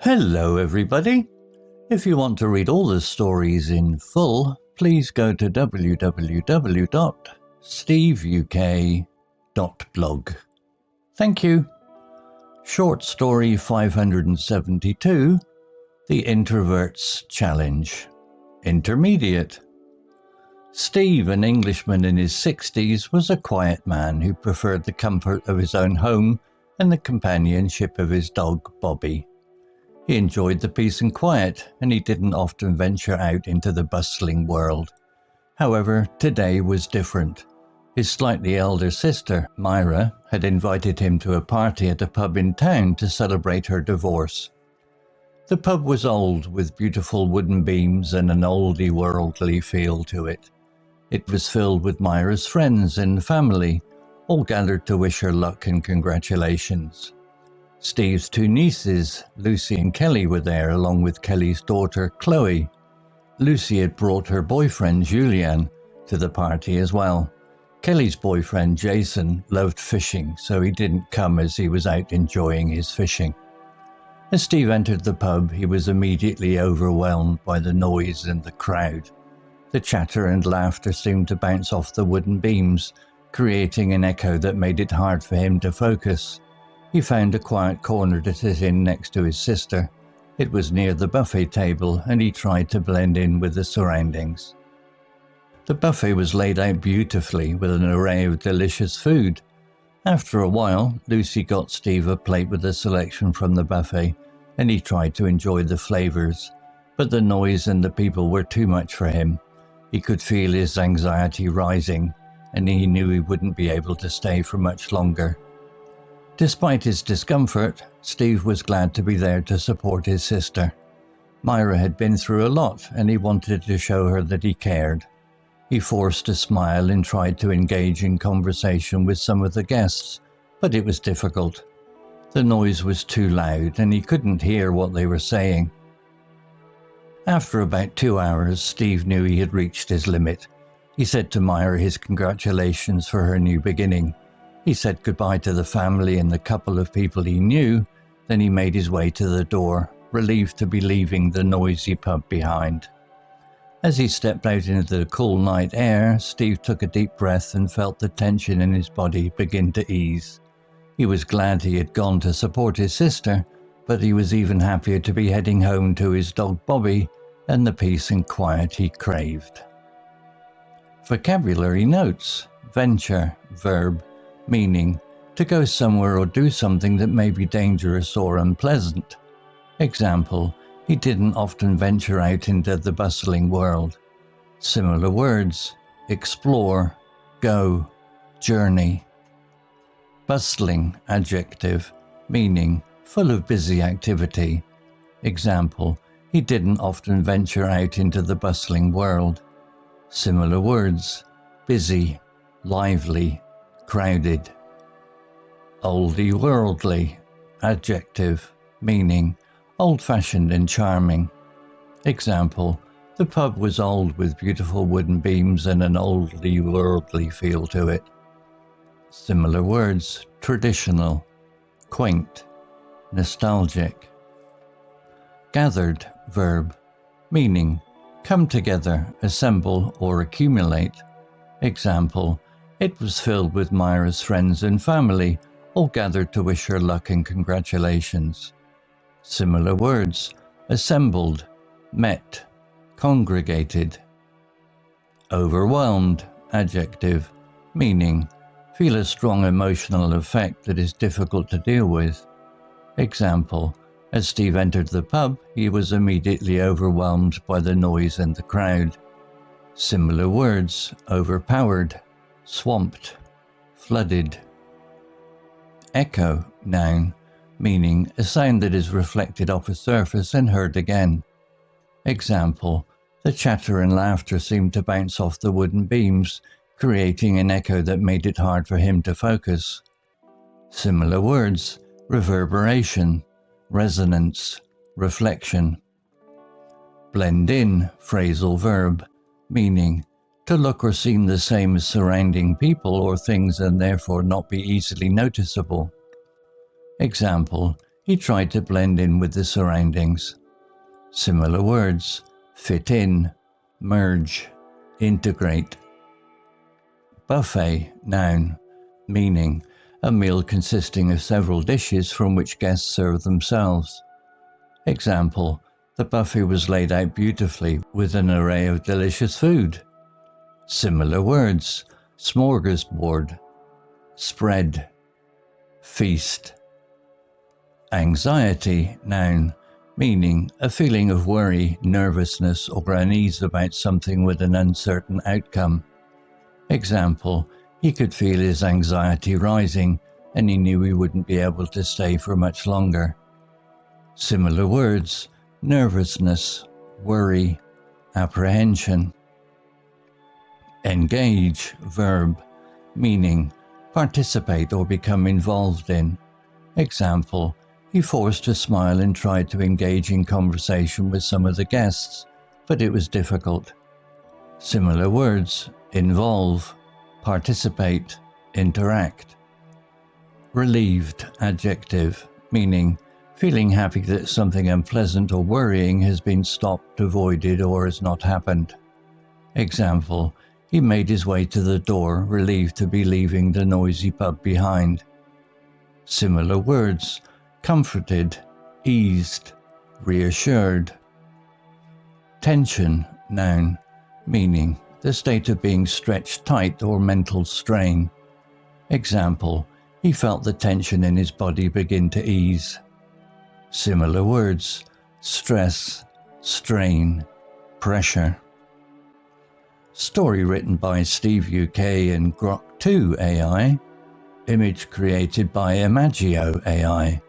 Hello everybody! If you want to read all the stories in full, please go to www.steveuk.blog. Thank you. Short story 572, The Introvert's Challenge. Intermediate. Steve, an Englishman in his 60s, was a quiet man who preferred the comfort of his own home and the companionship of his dog, Bobby. He enjoyed the peace and quiet, and he didn't often venture out into the bustling world. However, today was different. His slightly elder sister, Myra, had invited him to a party at a pub in town to celebrate her divorce. The pub was old, with beautiful wooden beams and an oldy-worldly feel to it. It was filled with Myra's friends and family, all gathered to wish her luck and congratulations. Steve's two nieces, Lucy and Kelly, were there, along with Kelly's daughter, Chloe. Lucy had brought her boyfriend, Julian, to the party as well. Kelly's boyfriend, Jason, loved fishing, so he didn't come as he was out enjoying his fishing. As Steve entered the pub, he was immediately overwhelmed by the noise and the crowd. The chatter and laughter seemed to bounce off the wooden beams, creating an echo that made it hard for him to focus. He found a quiet corner to sit in next to his sister. It was near the buffet table, and he tried to blend in with the surroundings. The buffet was laid out beautifully with an array of delicious food. After a while, Lucy got Steve a plate with a selection from the buffet, and he tried to enjoy the flavors. But the noise and the people were too much for him. He could feel his anxiety rising, and he knew he wouldn't be able to stay for much longer. Despite his discomfort, Steve was glad to be there to support his sister. Myra had been through a lot, and he wanted to show her that he cared. He forced a smile and tried to engage in conversation with some of the guests, but it was difficult. The noise was too loud, and he couldn't hear what they were saying. After about 2 hours, Steve knew he had reached his limit. He said to Myra his congratulations for her new beginning. He said goodbye to the family and the couple of people he knew, then he made his way to the door, relieved to be leaving the noisy pub behind. As he stepped out into the cool night air, Steve took a deep breath and felt the tension in his body begin to ease. He was glad he had gone to support his sister, but he was even happier to be heading home to his dog Bobby and the peace and quiet he craved. Vocabulary notes. Venture, verb, meaning to go somewhere or do something that may be dangerous or unpleasant. Example, he didn't often venture out into the bustling world. Similar words, explore, go, journey. Bustling, adjective, meaning full of busy activity. Example, he didn't often venture out into the bustling world. Similar words, busy, lively, crowded. Oldy-worldly, adjective, meaning old-fashioned and charming. Example, the pub was old with beautiful wooden beams and an oldy-worldly feel to it. Similar words, traditional, quaint, nostalgic. Gathered, verb, meaning come together, assemble or accumulate. Example, it was filled with Myra's friends and family, all gathered to wish her luck and congratulations. Similar words, assembled, met, congregated. Overwhelmed, adjective, meaning feel a strong emotional effect that is difficult to deal with. Example, as Steve entered the pub, he was immediately overwhelmed by the noise and the crowd. Similar words, overpowered, swamped, flooded. Echo, noun, meaning a sound that is reflected off a surface and heard again. Example, the chatter and laughter seemed to bounce off the wooden beams, creating an echo that made it hard for him to focus. Similar words, reverberation, resonance, reflection. Blend in, phrasal verb, meaning to look or seem the same as surrounding people or things and therefore not be easily noticeable. Example, he tried to blend in with the surroundings. Similar words: fit in, merge, integrate. Buffet, noun, meaning a meal consisting of several dishes from which guests serve themselves. Example: the buffet was laid out beautifully with an array of delicious food. Similar words: smorgasbord, spread, feast. Anxiety, noun, meaning a feeling of worry, nervousness, or unease about something with an uncertain outcome. Example: he could feel his anxiety rising and he knew he wouldn't be able to stay for much longer. Similar words: nervousness, worry, apprehension. Engage, verb, meaning participate or become involved in. Example: he forced a smile and tried to engage in conversation with some of the guests, but it was difficult. Similar words: involve, participate, interact. Relieved, adjective, meaning feeling happy that something unpleasant or worrying has been stopped, avoided, or has not happened. Example: he made his way to the door, relieved to be leaving the noisy pub behind. Similar words: comforted, eased, reassured. Tension, noun, meaning the state of being stretched tight or mental strain. Example: he felt the tension in his body begin to ease. Similar words: stress, strain, pressure. Story written by Steve UK and Grok 2 AI. Image created by Imagio AI.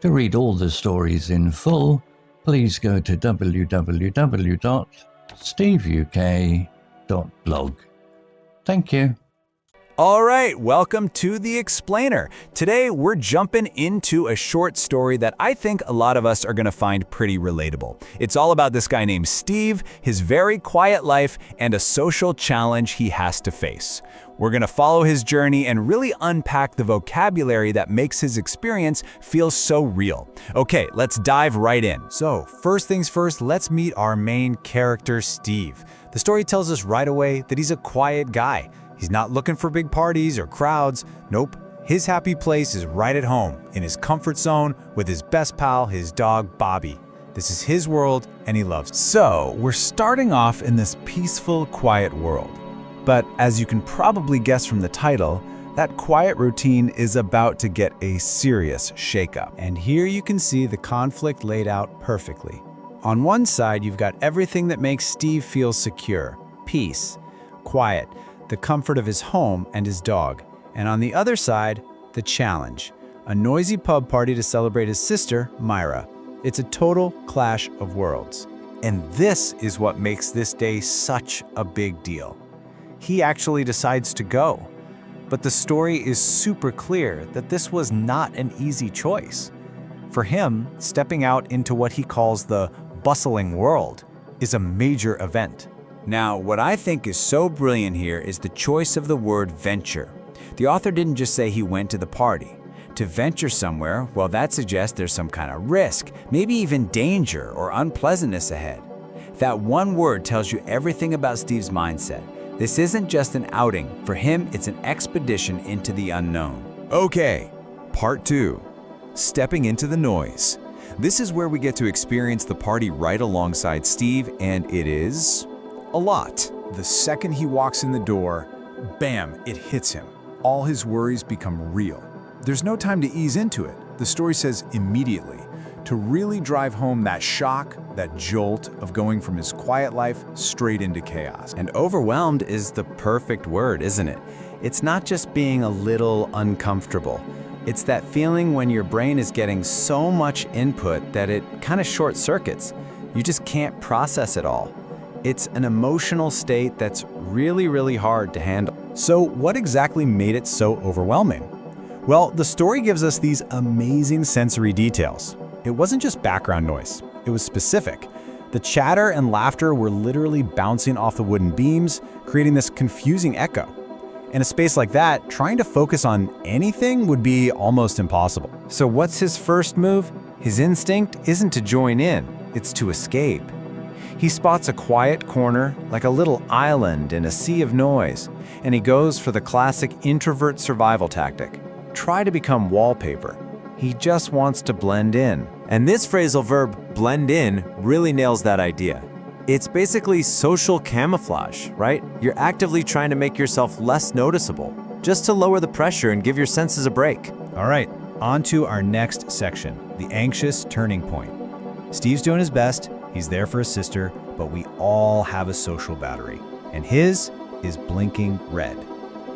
To read all the stories in full, please go to www.steveuk.blog. Thank you. All right, welcome to The Explainer. Today, we're jumping into a short story that I think a lot of us are going to find pretty relatable. It's all about this guy named Steve, his very quiet life, and a social challenge he has to face. We're going to follow his journey and really unpack the vocabulary that makes his experience feel so real. Okay, let's dive right in. So, first things first, let's meet our main character, Steve. The story tells us right away that he's a quiet guy. He's not looking for big parties or crowds. Nope. His happy place is right at home, in his comfort zone, with his best pal, his dog, Bobby. This is his world, and he loves it. So, we're starting off in this peaceful, quiet world. But as you can probably guess from the title, that quiet routine is about to get a serious shakeup. And here you can see the conflict laid out perfectly. On one side, you've got everything that makes Steve feel secure: peace, quiet, the comfort of his home and his dog. And on the other side, the challenge: a noisy pub party to celebrate his sister, Myra. It's a total clash of worlds. And this is what makes this day such a big deal. He actually decides to go. But the story is super clear that this was not an easy choice. For him, stepping out into what he calls the bustling world is a major event. Now, what I think is so brilliant here is the choice of the word venture. The author didn't just say he went to the party. To venture somewhere, well, that suggests there's some kind of risk, maybe even danger or unpleasantness ahead. That one word tells you everything about Steve's mindset. This isn't just an outing. For him, it's an expedition into the unknown. Okay, part 2, stepping into the noise. This is where we get to experience the party right alongside Steve, and it is a lot. The second he walks in the door, bam, it hits him. All his worries become real. There's no time to ease into it. The story says immediately, to really drive home that shock, that jolt of going from his quiet life straight into chaos. And overwhelmed is the perfect word, isn't it? It's not just being a little uncomfortable. It's that feeling when your brain is getting so much input that it kind of short circuits. You just can't process it all. It's an emotional state that's really, really hard to handle. So what exactly made it so overwhelming? Well, the story gives us these amazing sensory details. It wasn't just background noise, it was specific. The chatter and laughter were literally bouncing off the wooden beams, creating this confusing echo. In a space like that, trying to focus on anything would be almost impossible. So what's his first move? His instinct isn't to join in, it's to escape. He spots a quiet corner, like a little island in a sea of noise, and he goes for the classic introvert survival tactic. Try to become wallpaper. He just wants to blend in. And this phrasal verb, blend in, really nails that idea. It's basically social camouflage, right? You're actively trying to make yourself less noticeable, just to lower the pressure and give your senses a break. All right, on to our next section, the anxious turning point. Steve's doing his best, he's there for his sister, but we all have a social battery, and his is blinking red.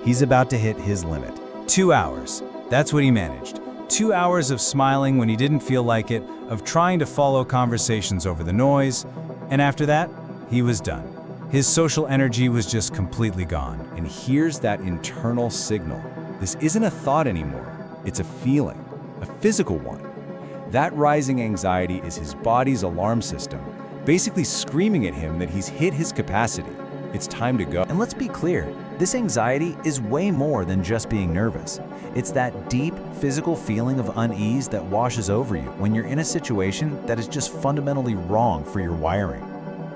He's about to hit his limit. 2 hours, that's what he managed. 2 hours of smiling when he didn't feel like it, of trying to follow conversations over the noise, and after that, he was done. His social energy was just completely gone. And here's that internal signal. This isn't a thought anymore. It's a feeling, a physical one. That rising anxiety is his body's alarm system, basically screaming at him that he's hit his capacity. It's time to go. And let's be clear, this anxiety is way more than just being nervous. It's that deep physical feeling of unease that washes over you when you're in a situation that is just fundamentally wrong for your wiring.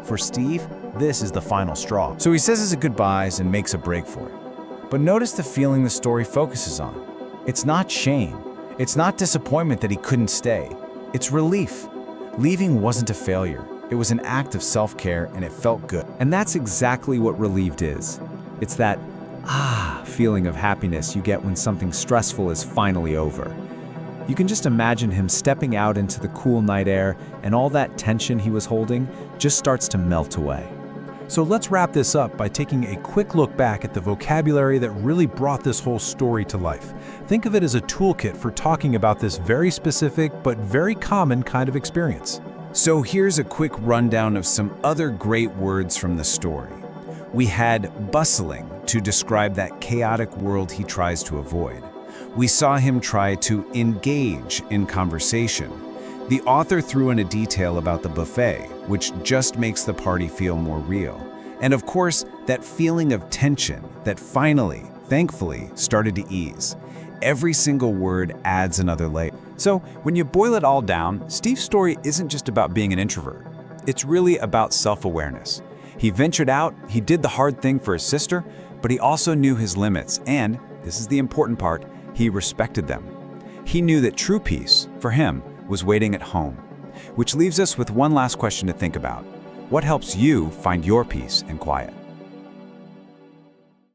For Steve, this is the final straw. So he says his goodbyes and makes a break for it. But notice the feeling the story focuses on. It's not shame. It's not disappointment that he couldn't stay. It's relief. Leaving wasn't a failure. It was an act of self-care, and it felt good. And that's exactly what relieved is. It's that feeling of happiness you get when something stressful is finally over. You can just imagine him stepping out into the cool night air, and all that tension he was holding just starts to melt away. So let's wrap this up by taking a quick look back at the vocabulary that really brought this whole story to life. Think of it as a toolkit for talking about this very specific but very common kind of experience. So here's a quick rundown of some other great words from the story. We had bustling to describe that chaotic world he tries to avoid. We saw him try to engage in conversation. The author threw in a detail about the buffet, which just makes the party feel more real. And of course, that feeling of tension that finally, thankfully, started to ease. Every single word adds another layer. So when you boil it all down, Steve's story isn't just about being an introvert. It's really about self-awareness. He ventured out, he did the hard thing for his sister, but he also knew his limits, and, this is the important part, he respected them. He knew that true peace, for him, was waiting at home. Which leaves us with one last question to think about. What helps you find your peace and quiet?